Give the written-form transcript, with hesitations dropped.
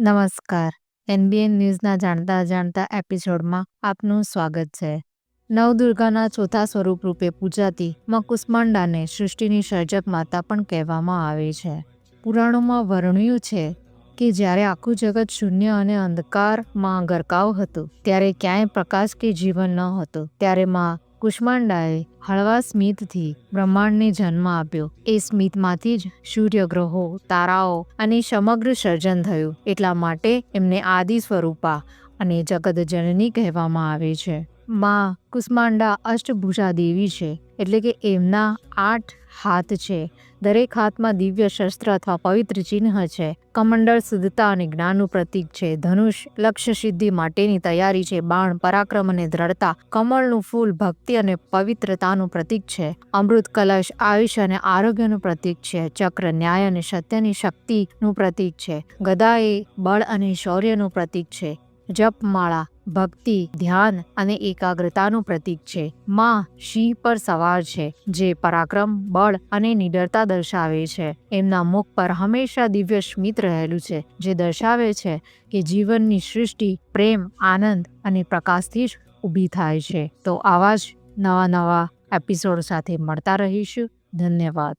નમસ્કાર. એનબીએન ન્યૂઝના જાણતા અજાણતા એપિસોડમાં આપનું સ્વાગત છે. નવદુર્ગાના ચોથા સ્વરૂપ રૂપે પૂજાતી માં કુષ્માંડાને સૃષ્ટિની સર્જક માતા પણ કહેવામાં આવે છે. પુરાણોમાં વર્ણ્યું છે કે જ્યારે આખું જગત શૂન્ય અને અંધકારમાં ગરકાવ હતું, ત્યારે ક્યાંય પ્રકાશ કે જીવન ન હતું, ત્યારે માં કુષ્માંડાએ હળવા સ્મિતથી બ્રહ્માંડને જન્મ આપ્યો. એ સ્મિતમાંથી જ સૂર્ય, ગ્રહો, તારાઓ અને સમગ્ર સર્જન થયું. એટલા માટે એમને આદિ સ્વરૂપા અને જગતજનની કહેવામાં આવે છે. માં કુષ્માંડા અષ્ટભુજા દેવી છે, એટલે કે એમના 8 હાથ છે. દરેક હાથમાં દિવ્ય શસ્ત્ર અથવા પવિત્ર ચિહ્ન છે. કમંડળ શુદ્ધતા અને જ્ઞાનનું પ્રતીક છે. ધનુષ લક્ષ્ય સિદ્ધિ માટેની તૈયારી છે. બાણ પરાક્રમ અને દ્રઢતા. કમળનું ફૂલ ભક્તિ અને પવિત્રતાનું પ્રતીક છે. અમૃત કલશ આયુષ્ય અને આરોગ્યનું પ્રતીક છે. ચક્ર ન્યાય અને સત્યની શક્તિનું પ્રતીક છે. ગદા એ બળ અને શૌર્યનું પ્રતીક છે. જપમાળા ભક્તિ, ધ્યાન અને એકાગ્રતાનું પ્રતીક છે. માં સિંહ પર સવાર છે, જે પરાક્રમ, બળ અને નિડરતા દર્શાવે છે. એમના મુખ પર હંમેશા દિવ્ય સ્મિત રહેલું છે, જે દર્શાવે છે કે જીવનની સૃષ્ટિ પ્રેમ, આનંદ અને પ્રકાશથી જ ઊભી થાય છે. તો આવા જ નવા એપિસોડ સાથે મળતા રહીશું. ધન્યવાદ.